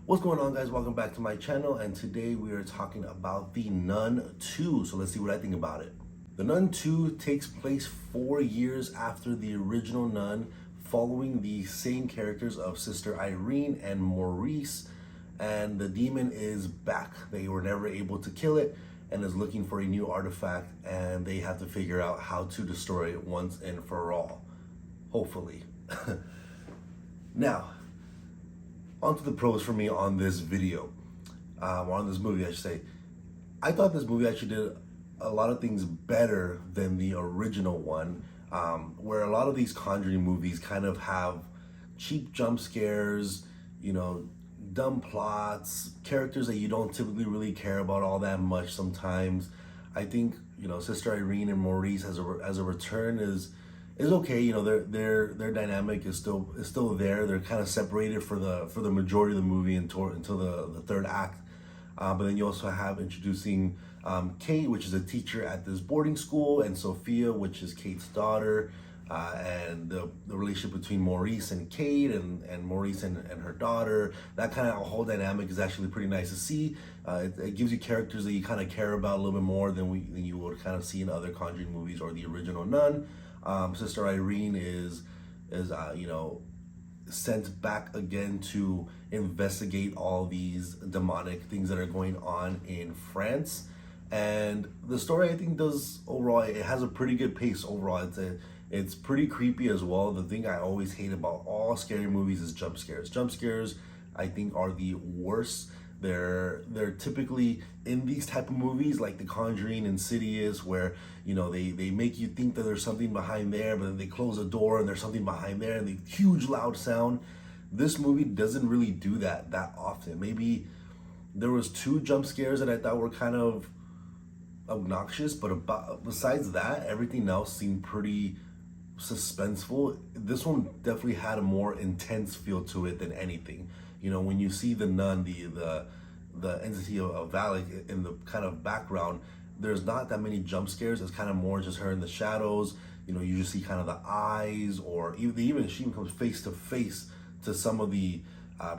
What's going on, guys? Welcome back to my channel, and today we are talking about the Nun II. So let's see what I think about it. The Nun II takes place 4 years after the original Nun, following the same characters of Sister Irene and Maurice, and the demon is back. They were never able to kill it and is looking for a new artifact, and they have to figure out how to destroy it once and for all. Hopefully. Now, onto the pros for me on this video, or on this movie, I should say. I thought this movie actually did a lot of things better than the original one, where a lot of these Conjuring movies kind of have cheap jump scares, dumb plots, characters that you don't typically really care about all that much sometimes. I think, Sister Irene and Maurice as a return is okay. Their dynamic is still there. They're kind of separated for the majority of the movie until the third act. But then you also have introducing Kate, which is a teacher at this boarding school, and Sophia, which is Kate's daughter, and the relationship between Maurice and Kate, and Maurice and her daughter. That kind of whole dynamic is actually pretty nice to see. It gives you characters that you kind of care about a little bit more than you would kind of see in other Conjuring movies or the original Nun. Sister Irene is sent back again to investigate all these demonic things that are going on in France. And the story, I think, does overall, it has a pretty good pace overall. It's pretty creepy as well. The thing I always hate about all scary movies is jump scares. Jump scares, I think, are the worst. They're typically in these type of movies like The Conjuring, Insidious, where they make you think that there's something behind there, but then they close the door and there's something behind there, and the huge loud sound. This movie doesn't really do that often. Maybe there was 2 jump scares that I thought were kind of obnoxious, but besides that, everything else seemed pretty suspenseful. This one definitely had a more intense feel to it than anything. When you see the nun, the entity of Valak in the kind of background, there's not that many jump scares. It's kind of more just her in the shadows. You just see kind of the eyes, or even she comes face to face to some of the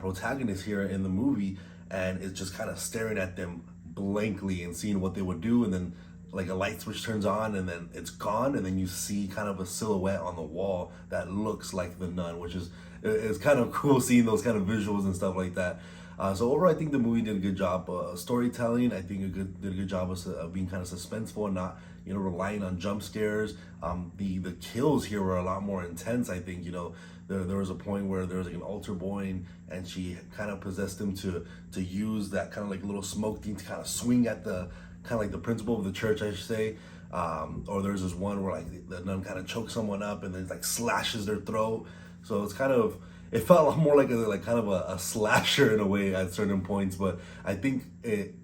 protagonists here in the movie, and it's just kind of staring at them blankly and seeing what they would do, and then like a light switch turns on and then it's gone, and then you see kind of a silhouette on the wall that looks like the nun, which is it's kind of cool seeing those kind of visuals and stuff like that. So overall, I think the movie did a good job storytelling. I think did a good job of being kind of suspenseful and not relying on jump scares. The kills here were a lot more intense. I think there was a point where there was like an altar boy, and she kind of possessed him to use that kind of like little smoke thing to kind of swing at the kind of like the principal of the church, I should say. Or there's this one where like the nun kind of chokes someone up and then like slashes their throat. So it felt a lot more like a slasher in a way at certain points, but I think it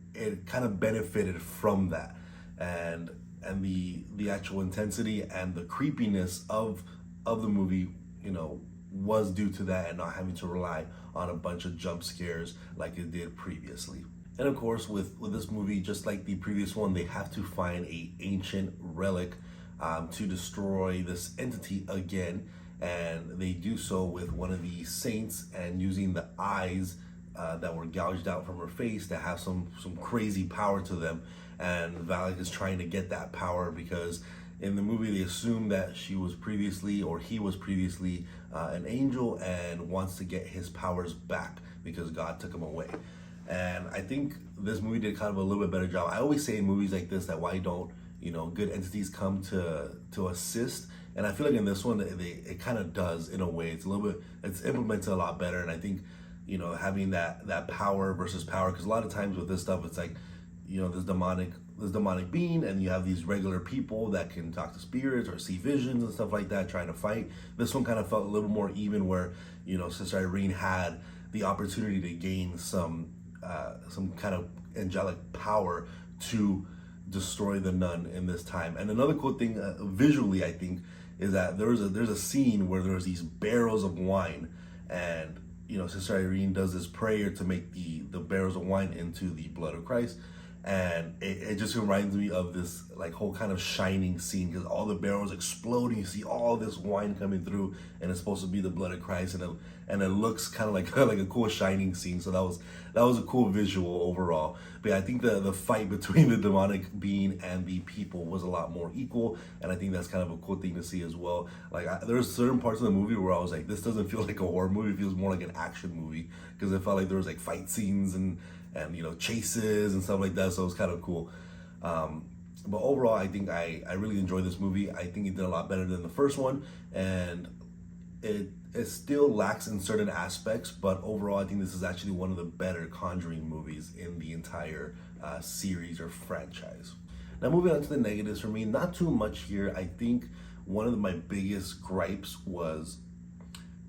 kind of benefited from that, and the actual intensity and the creepiness of the movie, was due to that, and not having to rely on a bunch of jump scares like it did previously. And of course, with this movie, just like the previous one, they have to find a ancient relic to destroy this entity again. And they do so with one of the saints, and using the eyes that were gouged out from her face to have some crazy power to them. And Valak is trying to get that power because in the movie they assume that he was previously an angel, and wants to get his powers back because God took him away. And I think this movie did kind of a little bit better job. I always say in movies like this that why don't good entities come to assist, and I feel like in this one it kind of does in a way. It's implemented a lot better, and I think having that power versus power, because a lot of times with this stuff it's like this demonic being, and you have these regular people that can talk to spirits or see visions and stuff like that trying to fight. This one kind of felt a little more even, where Sister Irene had the opportunity to gain some kind of angelic power to destroy the nun in this time. And another cool thing visually, I think, is that there's a scene where there's these barrels of wine, and Sister Irene does this prayer to make the barrels of wine into the blood of Christ. And it just reminds me of this like whole kind of Shining scene, because all the barrels exploding, you see all this wine coming through, and it's supposed to be the blood of Christ. And and it looks kind of like like a cool shining scene. So that was a cool visual overall. But yeah, I think the fight between the demonic being and the people was a lot more equal, and I think that's kind of a cool thing to see as well. Like there were certain parts of the movie where I was like, this doesn't feel like a horror movie; it feels more like an action movie, because it felt like there was like fight scenes and you know, chases and stuff like that. So it was kind of cool. But overall, I think I really enjoyed this movie. I think it did a lot better than the first one, and it still lacks in certain aspects, but overall, I think this is actually one of the better Conjuring movies in the entire series or franchise. Now, moving on to the negatives for me, not too much here. I think one of my biggest gripes was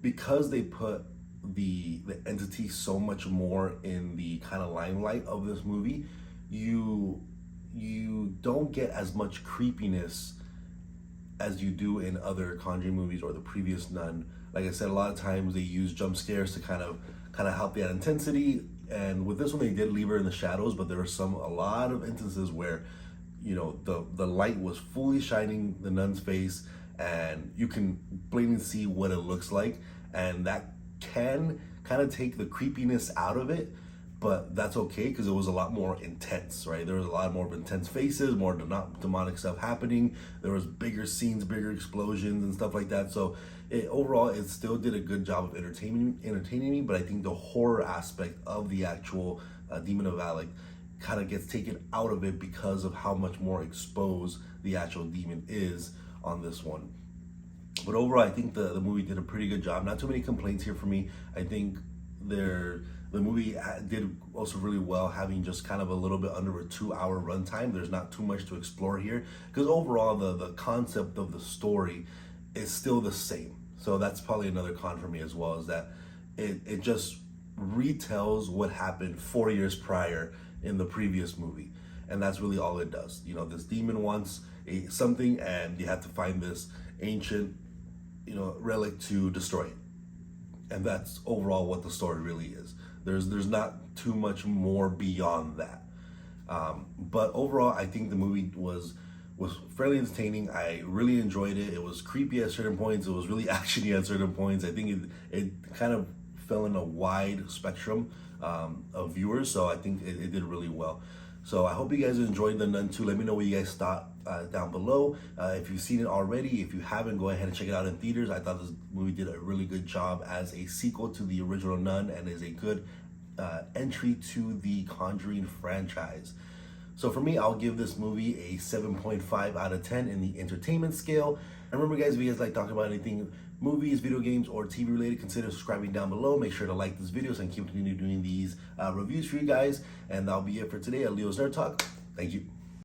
because they put the entity so much more in the kind of limelight of this movie, you don't get as much creepiness as you do in other Conjuring movies or the previous Nun. Like I said, a lot of times they use jump scares to kind of help that intensity. And with this one, they did leave her in the shadows, but there were a lot of instances where, you know, the light was fully shining the nun's face, and you can plainly see what it looks like, and that can kind of take the creepiness out of it. But that's okay, because it was a lot more intense, right? There was a lot more of intense faces, more demonic stuff happening. There was bigger scenes, bigger explosions and stuff like that. So overall, it still did a good job of entertaining me. But I think the horror aspect of the actual Demon of Valak kind of gets taken out of it because of how much more exposed the actual demon is on this one. But overall, I think the movie did a pretty good job. Not too many complaints here for me. I think the movie did also really well, having just kind of a little bit under a 2-hour runtime. There's not too much to explore here, because overall the concept of the story is still the same. So that's probably another con for me as well, is that it just retells what happened 4 years prior in the previous movie. And that's really all it does. You know, this demon wants something, and you have to find this ancient, you know, relic to destroy it. And that's overall what the story really is. There's not too much more beyond that. But overall, I think the movie was fairly entertaining. I really enjoyed it. It was creepy at certain points. It was really actiony at certain points. I think it kind of fell in a wide spectrum of viewers. So I think it did really well. So I hope you guys enjoyed the Nun 2. Let me know what you guys thought down below. If you've seen it already, if you haven't, go ahead and check it out in theaters. I thought this movie did a really good job as a sequel to the original Nun, and is a good entry to the Conjuring franchise. So for me, I'll give this movie a 7.5 out of 10 in the entertainment scale. And remember, guys, if you guys like talking about anything movies, video games, or TV related, consider subscribing down below. Make sure to like this video so I can continue doing these reviews for you guys. And that'll be it for today at Leo's Nerd Talk. Thank you.